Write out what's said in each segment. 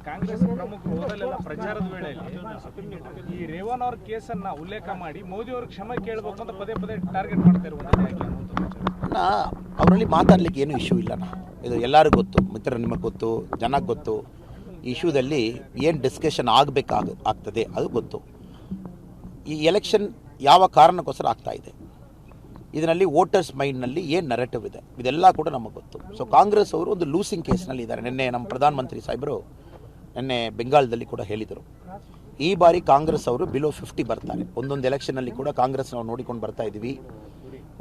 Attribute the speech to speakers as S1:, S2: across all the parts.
S1: ಕಾಂಗ್ರೆಸ್ ಪ್ರಮುಖರು ಹೋದಲ್ಲೆಲ್ಲ ಪ್ರಚಾರದ ವೇಳೆಯಲ್ಲಿ ಈ ರೇವಣ್ಣ ಅವ್ರ ಕೇಸನ್ನ ಉಲ್ಲೇಖ ಮಾಡಿ ಮೋದಿ ಅವರು ಕ್ಷಮೆ ಕೇಳಬೇಕು ಅಂತ ಪದೇ ಪದೇ ಟಾರ್ಗೆಟ್ ಮಾಡ್ತಾ ಇರುವಂತ
S2: ಅವರಲ್ಲಿ ಮಾತಾಡ್ಲಿಕ್ಕೆ ಏನು ಇಶ್ಯೂ ಇಲ್ಲ. ಇದು ಎಲ್ಲರಿಗೂ ಗೊತ್ತು, ಮಿತ್ರರು ನಿಮಗೆ ಗೊತ್ತು, ಜನಕ್ಕೆ ಗೊತ್ತು. ಈ ಇಶ್ಯೂದಲ್ಲಿ ಏನು ಡಿಸ್ಕಷನ್ ಆಗ್ತದೆ ಅದು ಗೊತ್ತು. ಈ ಎಲೆಕ್ಷನ್ ಯಾವ ಕಾರಣಕ್ಕೋಸ್ಕರ ಆಗ್ತಾ ಇದೆ, ಇದರಲ್ಲಿ ವೋಟರ್ಸ್ ಮೈಂಡ್ನಲ್ಲಿ ಏನು ನರೇಟಿವ್ ಇದೆ, ಇದೆಲ್ಲ ಕೂಡ ನಮಗೆ ಗೊತ್ತು. ಸೊ ಕಾಂಗ್ರೆಸ್ ಅವರು ಒಂದು ಲೂಸಿಂಗ್ ಕೇಸ್ನಲ್ಲಿ ಇದ್ದಾರೆ. ನಿನ್ನೆ ನಮ್ಮ ಪ್ರಧಾನಮಂತ್ರಿ ಸಾಹೇಬರು ನಿನ್ನೆ ಬೆಂಗಾಲದಲ್ಲಿ ಕೂಡ ಹೇಳಿದರು, ಈ ಬಾರಿ ಕಾಂಗ್ರೆಸ್ ಅವರು ಬಿಲೋ 50 ಬರ್ತಾರೆ. ಒಂದೊಂದು ಎಲೆಕ್ಷನಲ್ಲಿ ಕೂಡ ಕಾಂಗ್ರೆಸ್ ನಾವು ನೋಡಿಕೊಂಡು ಬರ್ತಾ ಇದ್ದೀವಿ.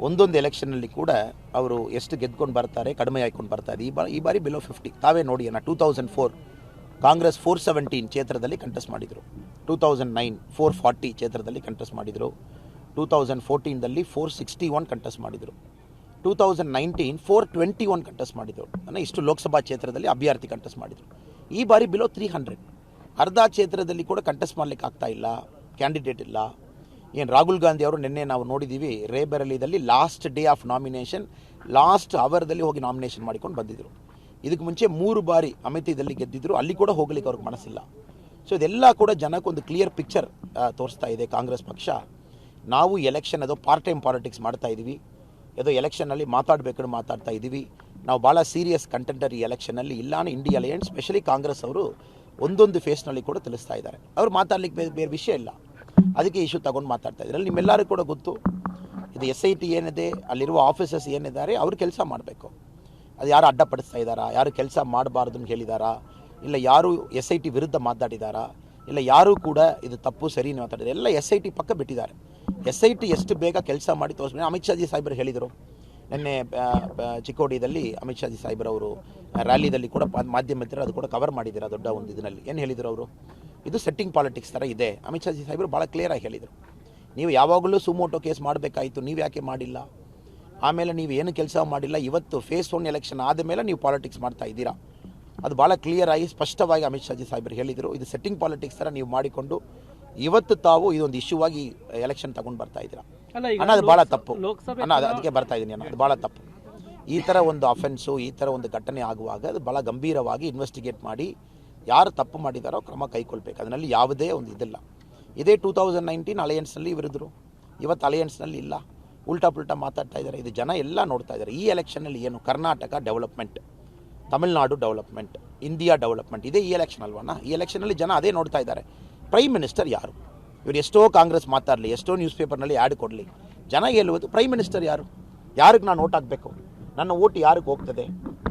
S2: ಒಂದೊಂದು ಎಲೆಕ್ಷನ್ನಲ್ಲಿ ಕೂಡ ಅವರು ಎಷ್ಟು ಗೆದ್ಕೊಂಡು ಬರ್ತಾರೆ, ಕಡಿಮೆ ಆಯ್ಕೊಂಡು ಬರ್ತಾ ಇದೆ. ಈ ಬಾರಿ ಬಿಲೋ 50 ತಾವೇ ನೋಡಿ. 2004 ಕಾಂಗ್ರೆಸ್ 417 ಕ್ಷೇತ್ರದಲ್ಲಿ ಕಂಟೆಸ್ಟ್ ಮಾಡಿದರು. 2009 440 ಕ್ಷೇತ್ರದಲ್ಲಿ ಕಂಟೆಸ್ಟ್ ಮಾಡಿದರು. 2014ದಲ್ಲಿ 461 ಕಂಟೆಸ್ಟ್ ಮಾಡಿದರು. 2019 421 ಕಂಟೆಸ್ಟ್ ಮಾಡಿದರು. ಇಷ್ಟು ಲೋಕಸಭಾ ಕ್ಷೇತ್ರದಲ್ಲಿ ಅಭ್ಯರ್ಥಿ ಕಂಟೆಸ್ಟ್ ಮಾಡಿದರು. ಈ ಬಾರಿ ಬಿಲೋ 300. ಅರ್ಧ ಕ್ಷೇತ್ರದಲ್ಲಿ ಕೂಡ ಕಂಟೆಸ್ಟ್ ಮಾಡಲಿಕ್ಕೆ ಆಗ್ತಾ ಇಲ್ಲ, ಕ್ಯಾಂಡಿಡೇಟ್ ಇಲ್ಲ. ಏನು ರಾಹುಲ್ ಗಾಂಧಿ ಅವರು ನಿನ್ನೆ ನಾವು ನೋಡಿದ್ದೀವಿ, ರೇಬೆರಲಿದಲ್ಲಿ last day of nomination, last ಅವರ್ದಲ್ಲಿ ಹೋಗಿ ನಾಮಿನೇಷನ್ ಮಾಡಿಕೊಂಡು ಬಂದಿದ್ದರು. ಇದಕ್ಕೆ ಮುಂಚೆ 3 ಬಾರಿ ಅಮೇಥಿದಲ್ಲಿ ಗೆದ್ದಿದ್ರು, ಅಲ್ಲಿ ಕೂಡ ಹೋಗ್ಲಿಕ್ಕೆ ಅವ್ರಿಗೆ ಮನಸ್ಸಿಲ್ಲ. ಸೊ ಇದೆಲ್ಲ ಕೂಡ ಜನಕ್ಕೊಂದು ಕ್ಲಿಯರ್ ಪಿಕ್ಚರ್ ತೋರಿಸ್ತಾ ಇದೆ. ಕಾಂಗ್ರೆಸ್ ಪಕ್ಷ ನಾವು ಎಲೆಕ್ಷನ್ ಅದು ಪಾರ್ಟ್ ಟೈಮ್ ಪಾಲಿಟಿಕ್ಸ್ ಮಾಡ್ತಾ ಇದ್ದೀವಿ, ಯಾವುದೋ ಎಲೆಕ್ಷನ್ನಲ್ಲಿ ಮಾತಾಡಬೇಕು ಮಾತಾಡ್ತಾ ಇದ್ದೀವಿ. ನಾವು ಭಾಳ ಸೀರಿಯಸ್ ಕಂಟೆಂಟರ್ ಈ ಎಲೆಕ್ಷನ್ನಲ್ಲಿ ಇಲ್ಲ. ಇಂಡಿಯಾ ಅಲಯನ್ಸ್ ಸ್ಪೆಷಲಿ ಕಾಂಗ್ರೆಸ್ ಅವರು ಒಂದೊಂದು ಫೇಸ್ನಲ್ಲಿ ಕೂಡ ತಿಳಿಸ್ತಾ ಇದ್ದಾರೆ. ಅವ್ರು ಮಾತಾಡ್ಲಿಕ್ಕೆ ಬೇರೆ ವಿಷಯ ಇಲ್ಲ, ಅದಕ್ಕೆ ಇಶ್ಯೂ ತಗೊಂಡು ಮಾತಾಡ್ತಾ ಇದ್ದಾರೆ. ನಿಮ್ಮೆಲ್ಲರಿಗೂ ಕೂಡ ಗೊತ್ತು, ಇದು SIT ಏನಿದೆ, ಅಲ್ಲಿರುವ ಆಫೀಸರ್ಸ್ ಏನಿದ್ದಾರೆ ಅವರು ಕೆಲಸ ಮಾಡಬೇಕು. ಅದು ಯಾರು ಅಡ್ಡಪಡಿಸ್ತಾ ಇದ್ದಾರಾ, ಯಾರು ಕೆಲಸ ಮಾಡಬಾರ್ದು ಅಂತ ಹೇಳಿದಾರಾ, ಇಲ್ಲ ಯಾರು SIT ವಿರುದ್ಧ ಮಾತಾಡಿದಾರಾ, ಇಲ್ಲ ಯಾರೂ ಕೂಡ ಇದು ತಪ್ಪು ಸರಿ ಮಾತಾಡಿದ್ದಾರೆ, ಎಲ್ಲ SIT ಪಕ್ಕ ಬಿಟ್ಟಿದ್ದಾರೆ. SIT ಎಷ್ಟು ಬೇಗ ಕೆಲಸ ಮಾಡಿ ತೋರಿಸ್ಬೇಕು. ಅಮಿತ್ ಶಾ ಜಿ ಸಾಹೇಬರು ಹೇಳಿದರು ನಿನ್ನೆ ಚಿಕ್ಕೋಡಿಯಲ್ಲಿ. ಅಮಿತ್ ಶಾ ಜಿ ಸಾಹೇಬರವರು ರ್ಯಾಲಿದಲ್ಲಿ ಕೂಡ ಮಾಧ್ಯಮದಲ್ಲಿ ಅದು ಕೂಡ ಕವರ್ ಮಾಡಿದ್ದಾರೆ. ದೊಡ್ಡ ಒಂದು ಇದರಲ್ಲಿ ಏನು ಹೇಳಿದರು ಅವರು, ಇದು ಸೆಟ್ಟಿಂಗ್ ಪಾಲಿಟಿಕ್ಸ್ ಥರ ಇದೆ. ಅಮಿತ್ ಶಾ ಜಿ ಸಾಹೇಬರು ಭಾಳ ಕ್ಲಿಯರಾಗಿ ಹೇಳಿದರು, ನೀವು ಯಾವಾಗಲೂ ಸುಮೋಟೋ ಕೇಸ್ ಮಾಡಬೇಕಾಯಿತು, ನೀವು ಯಾಕೆ ಮಾಡಿಲ್ಲ, ಆಮೇಲೆ ನೀವು ಏನು ಕೆಲಸ ಮಾಡಿಲ್ಲ, ಇವತ್ತು ಫೇಸ್ 1 ಎಲೆಕ್ಷನ್ ಆದ ಮೇಲೆ ನೀವು ಪಾಲಿಟಿಕ್ಸ್ ಮಾಡ್ತಾ ಇದ್ದೀರಾ. ಅದು ಭಾಳ ಕ್ಲಿಯರ್ ಆಗಿ ಸ್ಪಷ್ಟವಾಗಿ ಅಮಿತ್ ಶಾ ಜಿ ಸಾಹೇಬರು ಹೇಳಿದರು. ಇದು ಸೆಟ್ಟಿಂಗ್ ಪಾಲಿಟಿಕ್ಸ್ ಥರ ನೀವು ಮಾಡಿಕೊಂಡು ಇವತ್ತು ತಾವು ಇದೊಂದು ಇಶ್ಯೂ ಆಗಿ ಎಲೆಕ್ಷನ್ ತಗೊಂಡು ಬರ್ತಾ ಇದ್ದೀರಾ ಅನ್ನೋದು ಭಾಳ ತಪ್ಪು. ಅದಕ್ಕೆ ಬರ್ತಾ ಇದ್ದೀನಿ ಅದು ಭಾಳ ತಪ್ಪು. ಈ ಥರ ಒಂದು ಅಫೆನ್ಸು, ಈ ಥರ ಒಂದು ಘಟನೆ ಆಗುವಾಗ ಅದು ಭಾಳ ಗಂಭೀರವಾಗಿ ಇನ್ವೆಸ್ಟಿಗೇಟ್ ಮಾಡಿ ಯಾರು ತಪ್ಪು ಮಾಡಿದಾರೋ ಕ್ರಮ ಕೈಗೊಳ್ಬೇಕು. ಅದರಲ್ಲಿ ಯಾವುದೇ ಒಂದು ಇದಿಲ್ಲ. ಇದೇ 2019 ಅಲಯನ್ಸ್ನಲ್ಲಿ ಇವರಿದ್ದರು, ಇವತ್ತು ಅಲಯನ್ಸ್ನಲ್ಲಿ ಇಲ್ಲ. ಉಲ್ಟಾ ಪುಲ್ಟಾ ಮಾತಾಡ್ತಾ ಇದ್ದಾರೆ. ಇದು ಜನ ಎಲ್ಲ ನೋಡ್ತಾ ಇದ್ದಾರೆ. ಈ ಎಲೆಕ್ಷನಲ್ಲಿ ಏನು Karnataka development, Tamil Nadu development, India development, ಇದೇ ಈ ಎಲೆಕ್ಷನ್ ಅಲ್ವಣ್ಣ. ಈ ಎಲೆಕ್ಷನಲ್ಲಿ ಜನ ಅದೇ ನೋಡ್ತಾ ಇದ್ದಾರೆ. ಪ್ರೈಮ್ ಮಿನಿಸ್ಟರ್ ಯಾರು, ಇವರು ಎಷ್ಟೋ ಕಾಂಗ್ರೆಸ್ ಮಾತಾಡಲಿ, ಎಷ್ಟೋ ನ್ಯೂಸ್ ಪೇಪರ್ನಲ್ಲಿ ಆ್ಯಡ್ ಕೊಡಲಿ, ಜನ ಹೇಳುವುದು ಪ್ರೈಮ್ ಮಿನಿಸ್ಟರ್ ಯಾರು, ಯಾರಿಗೆ ನಾನು ಓಟ್ ಹಾಕಬೇಕು, ನನ್ನ ಓಟ್ ಯಾರಿಗೆ ಹೋಗ್ತದೆ,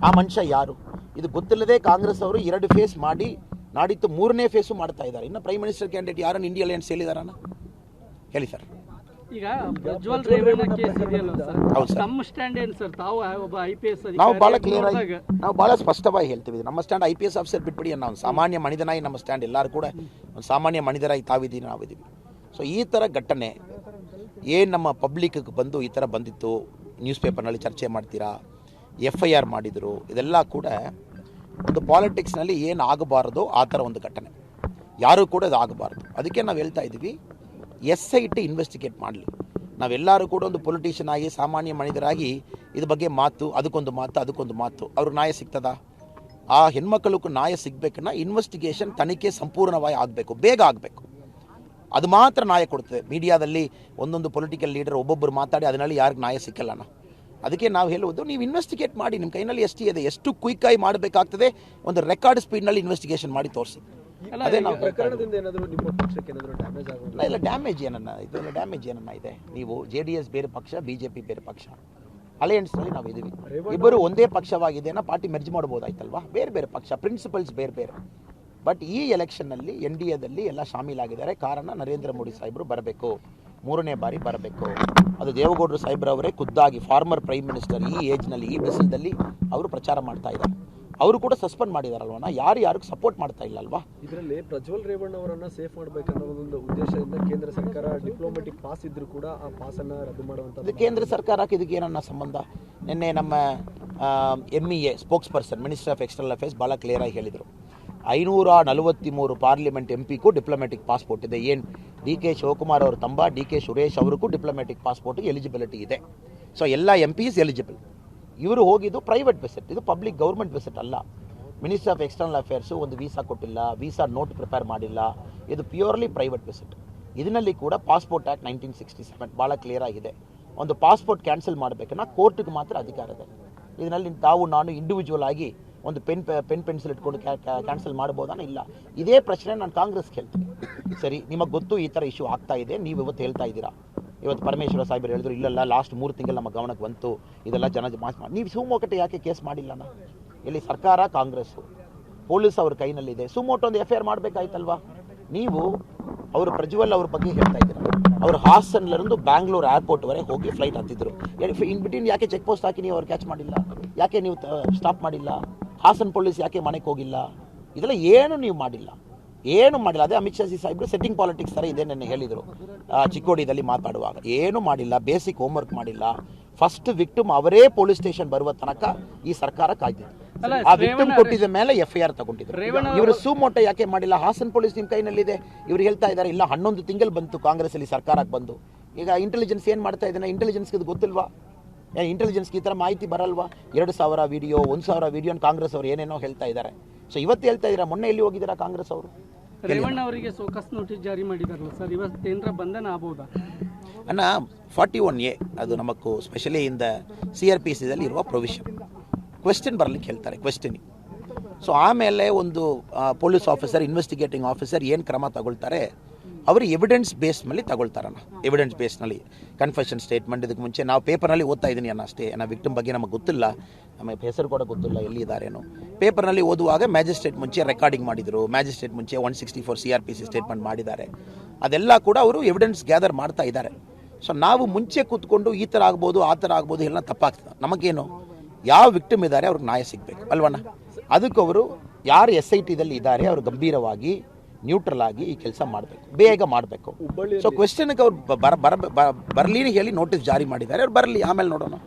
S2: ಆ ಮನುಷ್ಯ ಯಾರು, ಇದು ಗೊತ್ತಿಲ್ಲದೆ ಕಾಂಗ್ರೆಸ್ ಅವರು 2 ಫೇಸ್ ಮಾಡಿ ನಾಡಿದ್ದು 3ನೇ ಫೇಸು ಮಾಡ್ತಾ ಇದ್ದಾರೆ. ಇನ್ನು ಪ್ರೈಮ್ ಮಿನಿಸ್ಟರ್ ಕ್ಯಾಂಡಿಡೇಟ್ ಯಾರನ್ನು ಇಂಡಿಯಾ ಅಲಯನ್ಸ್ ಹೇಳಿದಾರಣ್ಣ, ಹೇಳಿ ಸರ್.
S3: ಈಗ ಪ್ರಜ್ವಲ್ ರೇವಣ್ಣ ಕೇಸ್ ಇದೆಯಲ್ಲ ಸರ್, ನಮ್ಮ ಸ್ಟ್ಯಾಂಡ್ ಏನು ಸರ್? ತಾವು ಒಬ್ಬ IPS
S2: ನಾವು ಭಾಳ ಕ್ಲಿಯರ್ ಆಗಿ, ನಾವು ಭಾಳ ಸ್ಪಷ್ಟವಾಗಿ ಹೇಳ್ತೀವಿ. ನಮ್ಮ ಸ್ಟ್ಯಾಂಡ್ IPS ಆಫೀಸರ್ ಬಿಟ್ಬಿಡಿ, ನಾವು ಸಾಮಾನ್ಯ ಮನಿತನಾಗಿ ನಮ್ಮ ಸ್ಟ್ಯಾಂಡ್. ಎಲ್ಲರೂ ಕೂಡ ಒಂದು ಸಾಮಾನ್ಯ ಮನಿತರಾಗಿ ತಾವಿದ್ದೀವಿ, ನಾವಿದ್ದೀವಿ. ಸೊ ಈ ಥರ ಘಟನೆ ಏನು ನಮ್ಮ ಪಬ್ಲಿಕ್ಗೆ ಬಂದು ಈ ಥರ ಬಂದಿತ್ತು, ನ್ಯೂಸ್ ಪೇಪರ್ನಲ್ಲಿ ಚರ್ಚೆ ಮಾಡ್ತೀರಾ, FIR ಮಾಡಿದರು, ಇದೆಲ್ಲ ಕೂಡ ಒಂದು ಪಾಲಿಟಿಕ್ಸ್ನಲ್ಲಿ ಏನು ಆಗಬಾರ್ದು ಆ ಥರ ಒಂದು ಘಟನೆ, ಯಾರೂ ಕೂಡ ಇದು ಆಗಬಾರ್ದು. ಅದಕ್ಕೆ ನಾವು ಹೇಳ್ತಾ ಇದ್ದೀವಿ, SIT ಇನ್ವೆಸ್ಟಿಗೇಟ್ ಮಾಡಲಿ. ನಾವೆಲ್ಲರೂ ಕೂಡ ಒಂದು ಪೊಲಿಟಿಷಿಯನ್ ಆಗಿ, ಸಾಮಾನ್ಯ ಮನಿತರಾಗಿ ಇದ್ರ ಬಗ್ಗೆ ಮಾತು, ಅದಕ್ಕೊಂದು ಮಾತು, ಅವ್ರಿಗೆ ನ್ಯಾಯ ಸಿಗ್ತದಾ? ಆ ಹೆಣ್ಮಕ್ಳಿಗೂ ನ್ಯಾಯ ಸಿಗಬೇಕನ್ನ ಇನ್ವೆಸ್ಟಿಗೇಷನ್ ತನಿಖೆ ಸಂಪೂರ್ಣವಾಗಿ ಆಗಬೇಕು, ಬೇಗ ಆಗಬೇಕು. ಅದು ಮಾತ್ರ ನ್ಯಾಯ ಕೊಡ್ತದೆ. ಮೀಡಿಯಾದಲ್ಲಿ ಒಂದೊಂದು ಪೊಲಿಟಿಕಲ್ ಲೀಡರ್ ಒಬ್ಬೊಬ್ಬರು ಮಾತಾಡಿ ಅದರಲ್ಲಿ ಯಾರಿಗೆ ನ್ಯಾಯ ಸಿಕ್ಕಲ್ಲಣ್ಣ. ಅದಕ್ಕೆ ನಾವು ಹೇಳುವುದು, ನೀವು ಇನ್ವೆಸ್ಟಿಗೇಟ್ ಮಾಡಿ, ನಿಮ್ಮ ಕೈನಲ್ಲಿ ಎಷ್ಟು ಇದೆ, ಎಷ್ಟು ಕ್ವಿಕ್ಕಾಗಿ ಮಾಡಬೇಕಾಗ್ತದೆ, ಒಂದು ರೆಕಾರ್ಡ್ ಸ್ಪೀಡ್ನಲ್ಲಿ ಇನ್ವೆಸ್ಟಿಗೇಷನ್ ಮಾಡಿ ತೋರಿಸಿ. ಅದೇ ನಾವು ಇಲ್ಲ ಡ್ಯಾಮೇಜ್ ಏನನ್ನ, ಇದೆಲ್ಲ ಡ್ಯಾಮೇಜ್ ಏನನ್ನ ಇದೆ. ನೀವು JDS ಬೇರೆ ಪಕ್ಷ, BJP ಬೇರೆ ಪಕ್ಷ, ಅಲಯನ್ಸ್ನಲ್ಲಿ ನಾವು ಇದ್ದೀವಿ. ಇಬ್ಬರು ಒಂದೇ ಪಕ್ಷವಾಗಿದೆ, ಪಾರ್ಟಿ ಮೆರ್ಜ್ ಮಾಡ್ಬೋದಾಯ್ತಲ್ವಾ? ಬೇರೆ ಬೇರೆ ಪಕ್ಷ, ಪ್ರಿನ್ಸಿಪಲ್ಸ್ ಬೇರೆ ಬೇರೆ. ಬಟ್ ಈ ಎಲೆಕ್ಷನ್ನಲ್ಲಿ NDAದಲ್ಲಿ ಎಲ್ಲ ಶಾಮೀಲಾಗಿದ್ದಾರೆ. ಕಾರಣ ನರೇಂದ್ರ ಮೋದಿ ಸಾಹೇಬರು ಬರಬೇಕು, 3ನೇ ಬಾರಿ ಬರಬೇಕು. ಅದು ದೇವೇಗೌಡರು ಸಾಹೇಬ್ರವರೇ ಖುದ್ದಾಗಿ, ಫಾರ್ಮರ್ ಪ್ರೈಮ್ ಮಿನಿಸ್ಟರ್, ಈ ಏಜ್ನಲ್ಲಿ, ಈ ಬಿಸಿಲಲ್ಲಿ ಅವರು ಪ್ರಚಾರ ಮಾಡ್ತಾ ಇದ್ದಾರೆ. ಅವರು ಕೂಡ ಸಸ್ಪೆಂಡ್ ಮಾಡಿದಾರಲ್ವಣ್ಣ, ಯಾರಿಗೂ ಸಪೋರ್ಟ್ ಮಾಡ್ತಾ ಇಲ್ಲ ಅಲ್ವಾ?
S4: ಇದರಲ್ಲಿ ಪ್ರಜ್ವಲ್ ರೇವಣ್ಣ ಅವರನ್ನ ಸೇಫ್ ಮಾಡಬೇಕನ್ನೋ ಒಂದು ಉದ್ದೇಶದಿಂದ ಕೇಂದ್ರ ಸರ್ಕಾರ ಡಿಪ್ಲೊಮ್ಯಾಟಿಕ್ ಪಾಸ್ ಇದ್ರೂ ಕೂಡ ಆ ಪಾಸನ್ನು ರದ್ದು ಮಾಡುವಂಥದ್ದು.
S2: ಕೇಂದ್ರ ಸರ್ಕಾರಕ್ಕೆ ಇದಕ್ಕೆ ಏನನ್ನ ಸಂಬಂಧ? ನಿನ್ನೆ ನಮ್ಮ MEA spokes person, minister of external affairs, ಭಾಳ ಕ್ಲಿಯರಾಗಿ ಹೇಳಿದರು, 543 ಪಾರ್ಲಿಮೆಂಟ್ MPಗೂ ಡಿಪ್ಲೊಮ್ಯಾಟಿಕ್ ಪಾಸ್ಪೋರ್ಟ್ ಇದೆ. ಏನು DK ಶಿವಕುಮಾರ್ ಅವರು ತಂಬ DK ಸುರೇಶ್ ಅವ್ರಿಗೂ ಡಿಪ್ಲೊಮ್ಯಾಟಿಕ್ ಪಾಸ್ಪೋರ್ಟ್ಗೆ ಎಲಿಜಿಬಿಲಿಟಿ ಇದೆ. ಸೊ ಎಲ್ಲ MPs ಎಲಿಜಿಬಲ್. ಇವರು ಹೋಗಿದ್ದು ಪ್ರೈವೇಟ್ ವಿಸಿಟ್, ಇದು ಪಬ್ಲಿಕ್ ಗೌರ್ಮೆಂಟ್ ವಿಸಿಟ್ ಅಲ್ಲ. ಮಿನಿಸ್ಟ್ರಿ ಆಫ್ ಎಕ್ಸ್ಟರ್ನಲ್ ಅಫೇರ್ಸು ಒಂದು ವೀಸಾ ಕೊಟ್ಟಿಲ್ಲ, ವೀಸಾ ನೋಟ್ ಪ್ರಿಪೇರ್ ಮಾಡಿಲ್ಲ. ಇದು ಪ್ಯೂರ್ಲಿ ಪ್ರೈವೇಟ್ ವಿಸಿಟ್. ಇದರಲ್ಲಿ ಕೂಡ ಪಾಸ್ಪೋರ್ಟ್ ಆ್ಯಕ್ಟ್ 1967 ಭಾಳ ಕ್ಲಿಯರ್ ಆಗಿದೆ. ಒಂದು ಪಾಸ್ಪೋರ್ಟ್ ಕ್ಯಾನ್ಸಲ್ ಮಾಡಬೇಕನ್ನ ಕೋರ್ಟ್ಗೆ ಮಾತ್ರ ಅಧಿಕಾರ ಇದೆ. ಇದರಲ್ಲಿ ತಾವು ನಾನು ಇಂಡಿವಿಜುವಲ್ ಆಗಿ ಒಂದು ಪೆನ್ ಪೆನ್ಸಿಲ್ ಇಟ್ಕೊಂಡು ಕ್ಯಾನ್ಸಲ್ ಮಾಡ್ಬೋದಾನ? ಇಲ್ಲ. ಇದೇ ಪ್ರಶ್ನೆ ನಾನು ಕಾಂಗ್ರೆಸ್ಗೆ ಹೇಳ್ತೀನಿ. ಸರಿ, ನಿಮಗೆ ಗೊತ್ತು ಈ ಥರ ಇಶ್ಯೂ ಆಗ್ತಾ ಇದೆ, ನೀವು ಇವತ್ತು ಹೇಳ್ತಾ ಇದ್ದೀರಾ. ಇವತ್ತು ಪರಮೇಶ್ವರ ಸಾಹೇಬರು ಹೇಳಿದ್ರು ಇಲ್ಲಲ್ಲ ಲಾಸ್ಟ್ 3 ತಿಂಗಳು ನಮ್ಮ ಗಮನಕ್ಕೆ ಬಂತು, ಇದೆಲ್ಲ ಜನ ನೀವು ಸುಮೋಟೋ ಯಾಕೆ ಕೇಸ್ ಮಾಡಿಲ್ಲನ? ಇಲ್ಲಿ ಸರ್ಕಾರ ಕಾಂಗ್ರೆಸ್ಸು, ಪೊಲೀಸ್ ಅವ್ರ ಕೈನಲ್ಲಿದೆ. ಸುಮೋಟೋ ಒಂದು FIR ಮಾಡಬೇಕಾಯ್ತಲ್ವಾ? ನೀವು ಅವರು ಪ್ರಜ್ವಲ್ ಅವ್ರ ಬಗ್ಗೆ ಹೇಳ್ತಾ ಇದ್ದೀರಾ. ಅವರು ಹಾಸನ್ಲಿருந்து ಬ್ಯಾಂಗ್ಳೂರ್ ಏರ್ಪೋರ್ಟ್ವರೆಗೆ ಹೋಗಿ ಫ್ಲೈಟ್ ಹತ್ತಿದ್ರು. ಇನ್ ಬಿಟ್ವೀನ್ ಯಾಕೆ ಚೆಕ್ ಪೋಸ್ಟ್ ಹಾಕಿ ನೀವು ಅವ್ರು ಕ್ಯಾಚ್ ಮಾಡಿಲ್ಲ? ಯಾಕೆ ನೀವು ಸ್ಟಾಪ್ ಮಾಡಿಲ್ಲ? ಹಾಸನ್ ಪೊಲೀಸ್ ಯಾಕೆ ಮನೆಗೆ ಹೋಗಿಲ್ಲ? ಇದೆಲ್ಲ ಏನು ನೀವು ಮಾಡಿಲ್ಲ, ಏನು ಮಾಡಿಲ್ಲ. ಅದೇ ಅಮಿತ್ ಶಾ ಸಾಹೇಬ್ರು ಸೆಟ್ಟಿಂಗ್ ಪಾಲಿಟಿಕ್ಸ್ ಥರ ಇದೆ ನೆನ್ನೆ ಹೇಳಿದರು ಚಿಕ್ಕೋಡಿಯಲ್ಲಿ ಮಾತಾಡುವಾಗ. ಏನು ಮಾಡಿಲ್ಲ, ಬೇಸಿಕ್ ಹೋಮ್ವರ್ಕ್ ಮಾಡಿಲ್ಲ. ಫಸ್ಟ್ ವಿಕ್ಟಿಮ್ ಅವರೇ ಪೊಲೀಸ್ ಸ್ಟೇಷನ್ ಬರುವ ತನಕ ಈ ಸರ್ಕಾರ ಕಾಯ್ದಿದೆ. ಆ ವಿಕ್ಟಿಮ್ ಕೊಟ್ಟಿದ ಮೇಲೆ FIR ತಗೊಂಡಿದ್ರು. ಇವರು ಸುಮೋಟೋ ಯಾಕೆ ಮಾಡಿಲ್ಲ? ಹಾಸನ್ ಪೊಲೀಸ್ ನಿಮ್ಮ ಕೈನಲ್ಲಿದೆ. ಇವ್ರು ಹೇಳ್ತಾ ಇದ್ದಾರೆ ಇಲ್ಲ 11 ತಿಂಗಳು ಬಂತು ಕಾಂಗ್ರೆಸ್ ಅಲ್ಲಿ ಸರ್ಕಾರಕ್ಕೆ ಬಂದು. ಈಗ ಇಂಟೆಲಿಜೆನ್ಸ್ ಏನು ಮಾಡ್ತಾ ಇದ್ದಾನೆ? ಇಂಟೆಲಿಜೆನ್ಸ್ಗೆ ಇದು ಗೊತ್ತಿಲ್ವಾ? ಇಂಟೆಲಿಜೆನ್ಸ್ಗೆ ಈ ಥರ ಮಾಹಿತಿ ಬರಲ್ವಾ? 2000 ವಿಡಿಯೋ 1000 ವಿಡಿಯೋ ಕಾಂಗ್ರೆಸ್ ಅವರು ಏನೇನೋ ಹೇಳ್ತಾ ಇದ್ದಾರೆ. ಸೊ ಇವತ್ತು ಹೇಳ್ತಾ ಇದ್ದೀರಾ, ಮೊನ್ನೆ ಎಲ್ಲಿ ಹೋಗಿದ್ದೀರಾ ಕಾಂಗ್ರೆಸ್ ಅವರು?
S3: ರೇವಣ್ಣ ಅವರಿಗೆ ಸೋಕಸ್ ನೋಟಿಸ್ ಜಾರಿ ಮಾಡಿದಾರಲ್ಲ ಸರ್, ಇವತ್ತೇನರ ಬಂಧನ ಆಗ್ಬೋದಾ?
S2: ಅಣ್ಣ 41A ಅದು ನಮಗೂ ಸ್ಪೆಷಲಿ ಇನ್ ದ CRPCದಲ್ಲಿ ಇರುವ ಪ್ರೊವಿಷನ್. ಕ್ವೆಶ್ಚನ್ ಬರಲಿಕ್ಕೆ ಹೇಳ್ತಾರೆ, ಕ್ವೆಶ್ಚನಿಂಗ್. ಸೊ ಆಮೇಲೆ ಒಂದು ಪೊಲೀಸ್ ಆಫೀಸರ್, ಇನ್ವೆಸ್ಟಿಗೇಟಿಂಗ್ ಆಫೀಸರ್ ಏನು ಕ್ರಮ ತಗೊಳ್ತಾರೆ, ಅವರು ಎವಿಡೆನ್ಸ್ ಬೇಸ್ ಮೇಲೆ ತಗೊಳ್ತಾರಣ್ಣ. ಎವಿಡೆನ್ಸ್ ಬೇಸ್ನಲ್ಲಿ ಕನ್ಫೆಷನ್ ಸ್ಟೇಟ್ಮೆಂಟ್. ಇದಕ್ಕೆ ಮುಂಚೆ ನಾವು ಪೇಪರ್ನಲ್ಲಿ ಓದ್ತಾ ಇದ್ದೀನಿ ಅಣ್ಣ ಅಷ್ಟೇ. ನಾವು ವಿಕ್ಟಿಮ್ ಬಗ್ಗೆ ನಮಗೆ ಗೊತ್ತಿಲ್ಲ, ನಮಗೆ ಹೆಸರು ಕೂಡ ಗೊತ್ತಿಲ್ಲ ಎಲ್ಲಿದ್ದಾರೇನು. ಪೇಪರ್ನಲ್ಲಿ ಓದುವಾಗ ಮ್ಯಾಜಿಸ್ಟ್ರೇಟ್ ಮುಂಚೆ ರೆಕಾರ್ಡಿಂಗ್ ಮಾಡಿದರು, ಮ್ಯಾಜಿಸ್ಟ್ರೇಟ್ ಮುಂಚೆ 164 CRPC ಸ್ಟೇಟ್ಮೆಂಟ್ ಮಾಡಿದ್ದಾರೆ. ಅದೆಲ್ಲ ಕೂಡ ಅವರು ಎವಿಡೆನ್ಸ್ ಗ್ಯಾದರ್ ಮಾಡ್ತಾ ಇದ್ದಾರೆ. ಸೊ ನಾವು ಮುಂಚೆ ಕೂತ್ಕೊಂಡು ಈ ಥರ ಆಗ್ಬೋದು ಆ ಥರ ಆಗ್ಬೋದು ಎಲ್ಲ ತಪ್ಪಾಗ್ತದೆ. ನಮಗೇನು, ಯಾವ ವಿಕ್ಟಿಮ್ ಇದ್ದಾರೆ ಅವ್ರಿಗೆ ನ್ಯಾಯ ಸಿಗಬೇಕು ಅಲ್ವಣ್ಣ? ಅದಕ್ಕೆ ಅವರು ಯಾರು SITದಲ್ಲಿ ಇದ್ದಾರೆ ಅವರು ಗಂಭೀರವಾಗಿ ನ್ಯೂಟ್ರಲ್ ಆಗಿ ಈ ಕೆಲಸ ಮಾಡಬೇಕು, ಬೇಗ ಮಾಡಬೇಕು. ಸೊ ಕ್ವೆಶ್ಚನ್ಗೆ ಅವ್ರು ಬರಲಿ ಹೇಳಿ ನೋಟಿಸ್ ಜಾರಿ ಮಾಡಿದ್ದಾರೆ. ಅವ್ರು ಬರಲಿ, ಆಮೇಲೆ ನೋಡೋಣ.